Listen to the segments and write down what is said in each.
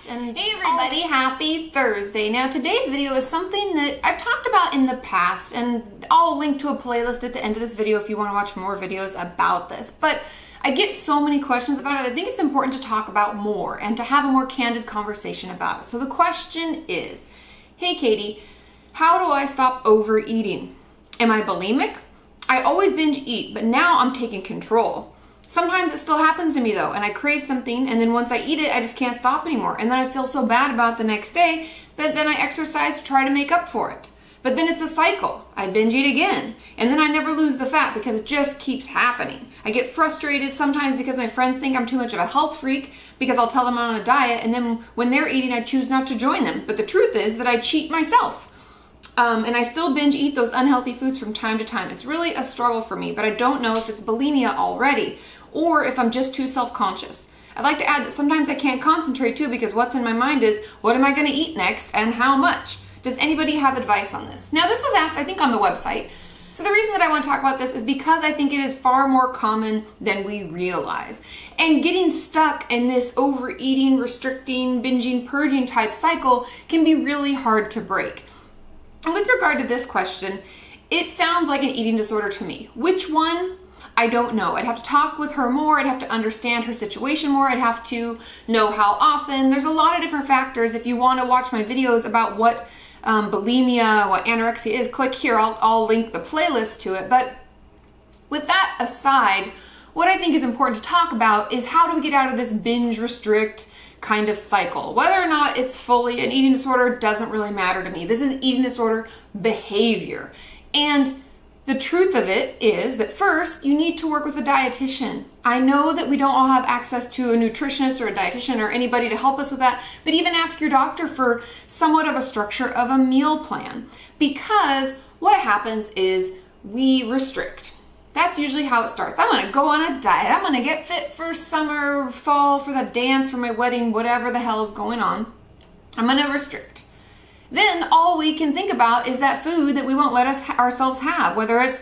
And hey everybody, happy Thursday. Now today's video is something that I've talked about in the past, and I'll link to a playlist at the end of this video if you want to watch more videos about this. But I get so many questions about it. I think it's important to talk about more and to have a more candid conversation about it. So the question is, hey Katie, how do I stop overeating? Am I bulimic? I always binge eat, but now I'm taking control. Sometimes it still happens to me though, and I crave something, and then once I eat it, I just can't stop anymore. And then I feel so bad about the next day that then I exercise to try to make up for it. But then it's a cycle. I binge eat again, and then I never lose the fat because it just keeps happening. I get frustrated sometimes because my friends think I'm too much of a health freak because I'll tell them I'm on a diet, and then when they're eating, I choose not to join them. But the truth is that I cheat myself. And I still binge eat those unhealthy foods from time to time. It's really a struggle for me, but I don't know if it's bulimia already or if I'm just too self-conscious. I'd like to add that sometimes I can't concentrate too because what's in my mind is, what am I going to eat next and how much? Does anybody have advice on this? Now this was asked, I think, on the website. So the reason that I want to talk about this is because I think it is far more common than we realize. And getting stuck in this overeating, restricting, binging, purging type cycle can be really hard to break. And with regard to this question, it sounds like an eating disorder to me. Which one? I don't know. I'd have to talk with her more. I'd have to understand her situation more. I'd have to know how often. There's a lot of different factors. If you want to watch my videos about what bulimia, what anorexia is, click here. I'll link the playlist to it. But with that aside, what I think is important to talk about is how do we get out of this binge restrict kind of cycle. Whether or not it's fully an eating disorder doesn't really matter to me. This is eating disorder behavior. And the truth of it is that first, you need to work with a dietitian. I know that we don't all have access to a nutritionist or a dietitian or anybody to help us with that, but even ask your doctor for somewhat of a structure of a meal plan. Because what happens is we restrict. That's usually how it starts. I'm gonna go on a diet. I'm gonna get fit for summer, fall, for the dance, for my wedding, whatever the hell is going on. I'm gonna restrict. Then all we can think about is that food that we won't let ourselves have, whether it's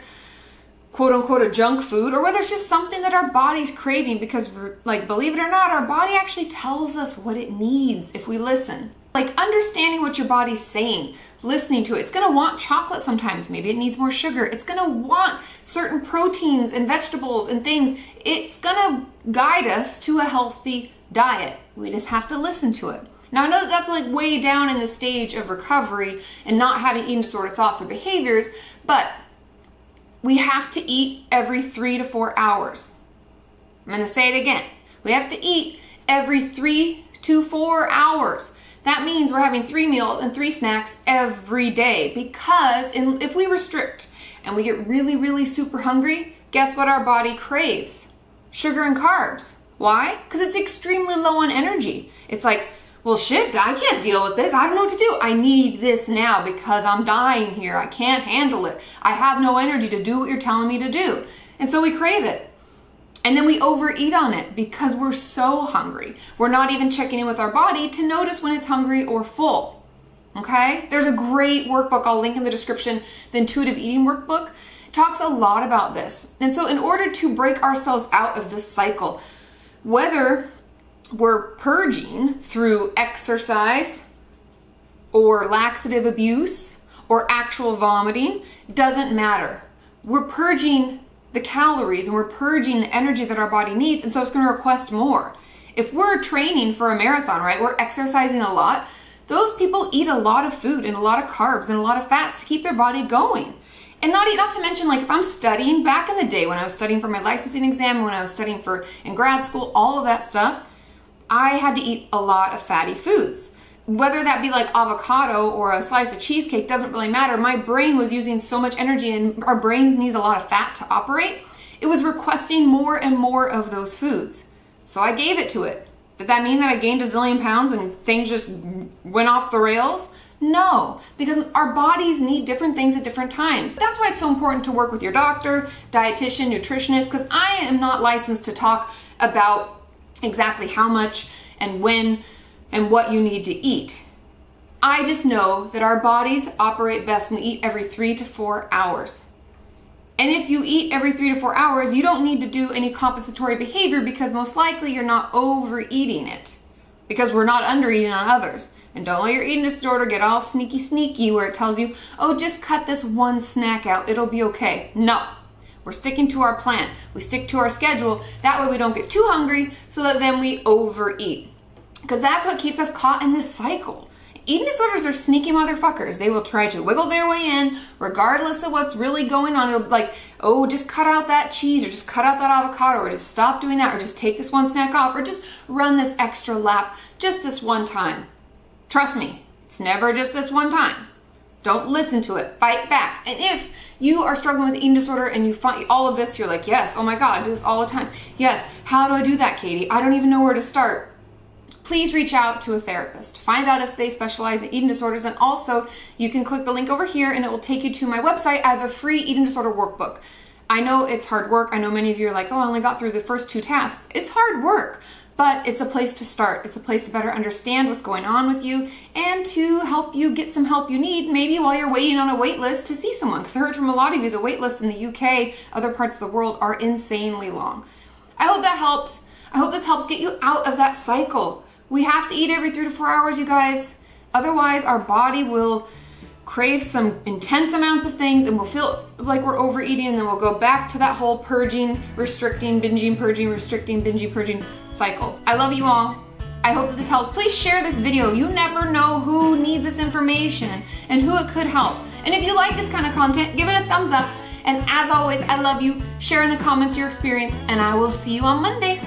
quote unquote a junk food or whether it's just something that our body's craving because, like, believe it or not, our body actually tells us what it needs if we listen. Like understanding what your body's saying, listening to it. It's gonna want chocolate sometimes, maybe it needs more sugar. It's gonna want certain proteins and vegetables and things. It's gonna guide us to a healthy diet. We just have to listen to it. Now I know that that's like way down in the stage of recovery and not having eating disorder thoughts or behaviors, but we have to eat every 3 to 4 hours. I'm gonna say it again. We have to eat every 3 to 4 hours. That means we're having 3 meals and 3 snacks every day because if we restrict and we get really, really super hungry, guess what our body craves? Sugar and carbs. Why? Because it's extremely low on energy. It's like, well, shit, I can't deal with this. I don't know what to do. I need this now because I'm dying here. I can't handle it. I have no energy to do what you're telling me to do. And so we crave it. And then we overeat on it because we're so hungry. We're not even checking in with our body to notice when it's hungry or full. Okay? There's a great workbook I'll link in the description, the Intuitive Eating Workbook. It talks a lot about this. And so in order to break ourselves out of this cycle, whether we're purging through exercise or laxative abuse or actual vomiting, doesn't matter. We're purging the calories and we're purging the energy that our body needs, and so it's going to request more. If we're training for a marathon, right, we're exercising a lot, those people eat a lot of food and a lot of carbs and a lot of fats to keep their body going. And not to mention, like, if I'm studying, back in the day when I was studying for my licensing exam, when I was studying in grad school, all of that stuff, I had to eat a lot of fatty foods. Whether that be like avocado or a slice of cheesecake doesn't really matter. My brain was using so much energy, and our brain needs a lot of fat to operate. It was requesting more and more of those foods. So I gave it to it. Did that mean that I gained a zillion pounds and things just went off the rails? No, because our bodies need different things at different times. That's why it's so important to work with your doctor, dietitian, nutritionist, because I am not licensed to talk about exactly how much and when and what you need to eat. I just know that our bodies operate best when we eat every 3 to 4 hours. And if you eat every 3 to 4 hours, you don't need to do any compensatory behavior because most likely you're not overeating it. because we're not under eating on others. And don't let your eating disorder get all sneaky where it tells you, oh, just cut this one snack out, it'll be okay. No, we're sticking to our plan. We stick to our schedule. That way we don't get too hungry so that then we overeat. Because that's what keeps us caught in this cycle. Eating disorders are sneaky motherfuckers. They will try to wiggle their way in regardless of what's really going on. It'll be like, oh, just cut out that cheese, or just cut out that avocado, or just stop doing that, or just take this one snack off, or just run this extra lap just this one time. Trust me, it's never just this one time. Don't listen to it. Fight back. And if you are struggling with eating disorder and you find all of this, you're like, yes, oh my God, I do this all the time. Yes, how do I do that, Katie? I don't even know where to start. Please reach out to a therapist. Find out if they specialize in eating disorders. And also, you can click the link over here and it will take you to my website. I have a free eating disorder workbook. I know it's hard work. I know many of you are like, oh, I only got through the first 2 tasks. It's hard work. But it's a place to start. It's a place to better understand what's going on with you and to help you get some help you need, maybe while you're waiting on a wait list to see someone. Because I heard from a lot of you, the wait lists in the UK, other parts of the world, are insanely long. I hope that helps. I hope this helps get you out of that cycle. We have to eat every 3 to 4 hours, you guys. Otherwise, our body will crave some intense amounts of things and we'll feel like we're overeating, and then we'll go back to that whole purging, restricting, binging, purging, restricting, binging, purging cycle. I love you all. I hope that this helps. Please share this video. You never know who needs this information and who it could help. And if you like this kind of content, give it a thumbs up. And as always, I love you. Share in the comments your experience, and I will see you on Monday.